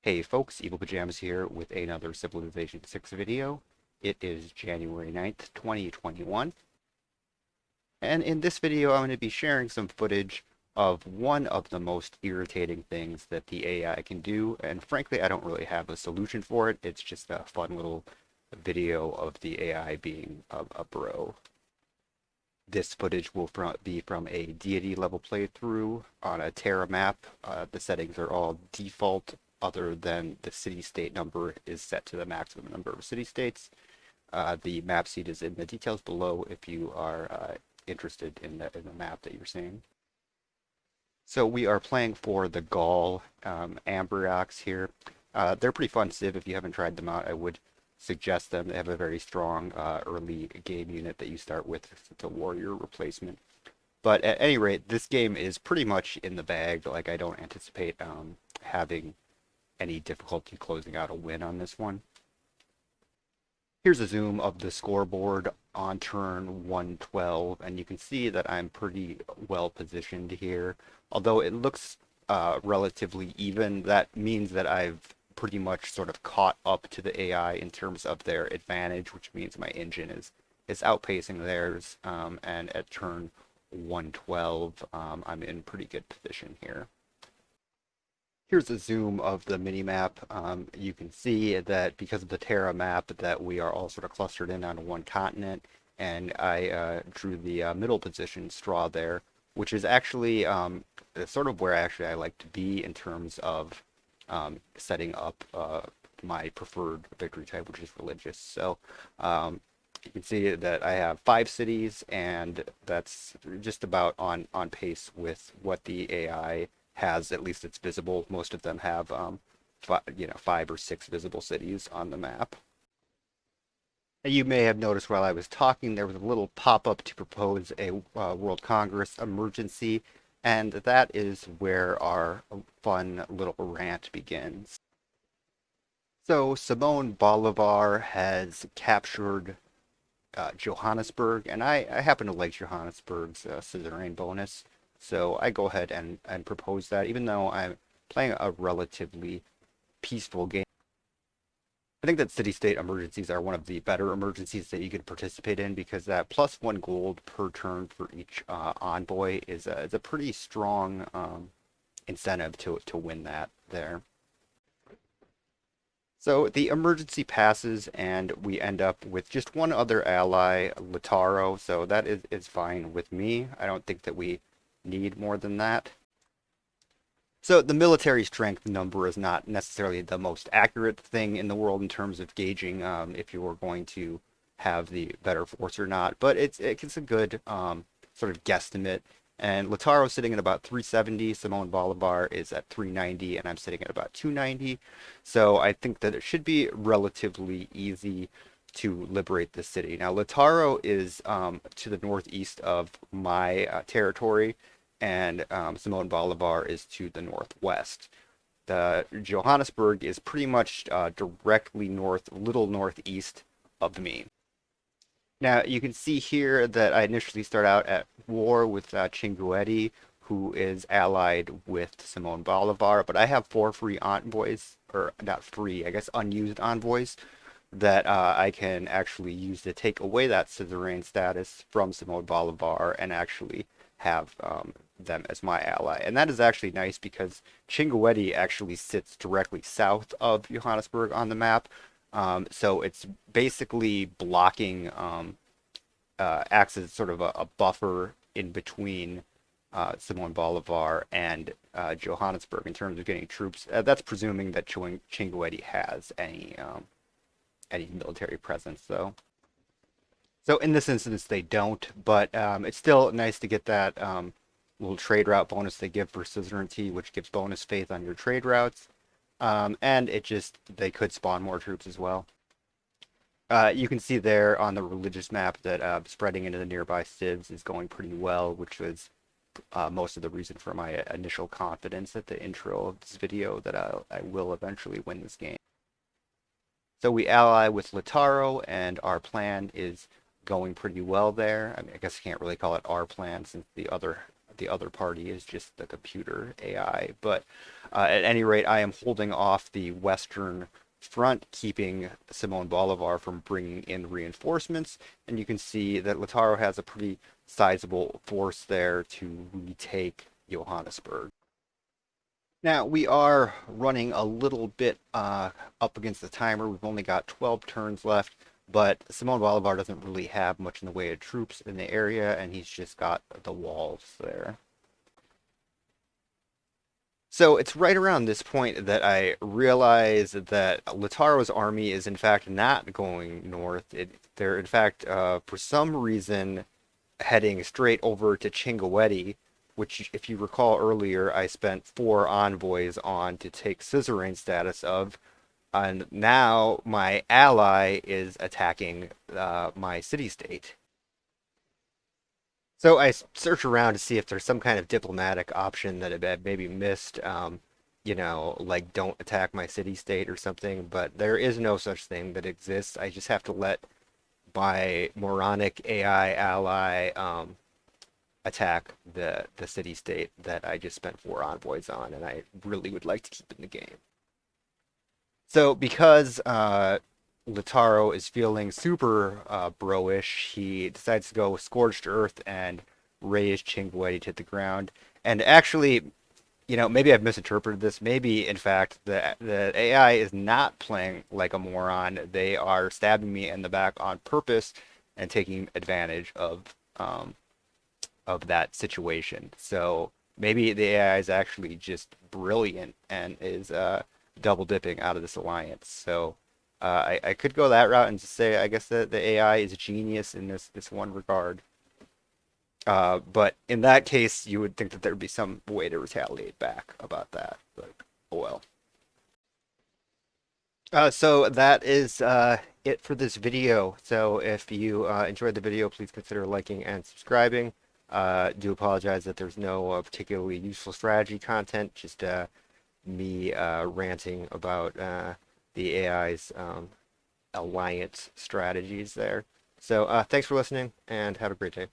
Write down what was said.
Hey folks, Evil Pajamas here with another Civilization 6 video. It is January 9th, 2021, and in this video I'm going to be sharing some footage of one of the most irritating things that the AI can do, and frankly I don't really have a solution for it. It's just a fun little video of the AI being a bro. This footage will be from a Deity level playthrough on a Terra map. The settings are all default other than the city-state number is set to the maximum number of city-states. The map seed is in the details below if you are interested in the map that you're seeing. So we are playing for the Gaul Ambriox here. They're pretty fun civ. If you haven't tried them out, I would suggest them. They have a very strong early game unit that you start with. It's a warrior replacement. But at any rate, this game is pretty much in the bag. Like, I don't anticipate having any difficulty closing out a win on this one. Here's a zoom of the scoreboard on turn 112, and you can see that I'm pretty well positioned here. Although it looks relatively even, that means that I've pretty much sort of caught up to the AI in terms of their advantage, which means my engine is outpacing theirs, and at turn 112, I'm in pretty good position here. Here's a zoom of the mini-map. You can see that because of the Terra map that we are all sort of clustered in on one continent, and I drew the middle position straw there, which is actually sort of where I like to be in terms of setting up my preferred victory type, which is religious. So you can see that I have 5 cities, and that's just about on pace with what the AI has. At least it's visible. Most of them have 5 or 6 visible cities on the map. You may have noticed while I was talking there was a little pop-up to propose a World Congress emergency, and that is where our fun little rant begins. So Simone Bolivar has captured Johannesburg, and I happen to like Johannesburg's suzerain bonus, so I go ahead and propose that, even though I'm playing a relatively peaceful game. I think that city-state emergencies are one of the better emergencies that you could participate in, because that +1 gold per turn for each envoy is a pretty strong incentive to win that there. So the emergency passes, and we end up with just one other ally, Lautaro, so that is fine with me. I don't think that we need more than that. So the military strength number is not necessarily the most accurate thing in the world in terms of gauging if you were going to have the better force or not, but it's a good sort of guesstimate. And Lautaro's sitting at about 370, Simone Bolivar is at 390, and I'm sitting at about 290. So I think that it should be relatively easy to liberate the city. Now, Lautaro is to the northeast of my territory, and Simone Bolivar is to the northwest. The Johannesburg is pretty much directly north, little northeast of me. Now, you can see here that I initially start out at war with Chinguetti, who is allied with Simone Bolivar, but I have 4 free envoys, or not free, I guess unused envoys, that I can actually use to take away that suzerain status from Simone Bolivar and actually have them as my ally. And that is actually nice because Chinguetti actually sits directly south of Johannesburg on the map. So it's basically blocking, acts as sort of a buffer in between Simon Bolivar and Johannesburg in terms of getting troops. That's presuming that Chinguetti has any military presence, though. So in this instance, they don't, but it's still nice to get that little trade route bonus they give for suzerainty, which gives bonus faith on your trade routes. And they could spawn more troops as well. You can see there on the religious map that spreading into the nearby civs is going pretty well, which was most of the reason for my initial confidence at the intro of this video that I will eventually win this game. So we ally with Lautaro, and our plan is going pretty well there. I mean, I guess I can't really call it our plan since the other the other party is just the computer AI. But at any rate, I am holding off the Western front, keeping Simon Bolivar from bringing in reinforcements. And you can see that Lautaro has a pretty sizable force there to retake Johannesburg. Now, we are running a little bit up against the timer. We've only got 12 turns left, but Simon Bolivar doesn't really have much in the way of troops in the area, and he's just got the walls there. So it's right around this point that I realize that Lataro's army is in fact not going north. They're in fact, for some reason, heading straight over to Chinguetti, which, if you recall earlier, I spent 4 envoys on to take suzerain status of, and now my ally is attacking my city-state. So I search around to see if there's some kind of diplomatic option that I maybe missed, like don't attack my city-state or something, but there is no such thing that exists. I just have to let my moronic AI ally attack the city-state that I just spent 4 envoys on, and I really would like to keep in the game. So because Lataro is feeling super bro-ish, he decides to go with Scorched Earth and raise Chinguetti to the ground. And actually, maybe I've misinterpreted this. Maybe, in fact, the AI is not playing like a moron. They are stabbing me in the back on purpose and taking advantage of that situation. So maybe the AI is actually just brilliant and is double dipping out of this alliance. So I could go that route and just say I guess that the AI is a genius in this one regard. But in that case, you would think that there would be some way to retaliate back about that. But oh well. So that is it for this video. So if you enjoyed the video, please consider liking and subscribing. Do apologize that there's no particularly useful strategy content, just me ranting about the AI's alliance strategies there. So thanks for listening and have a great day.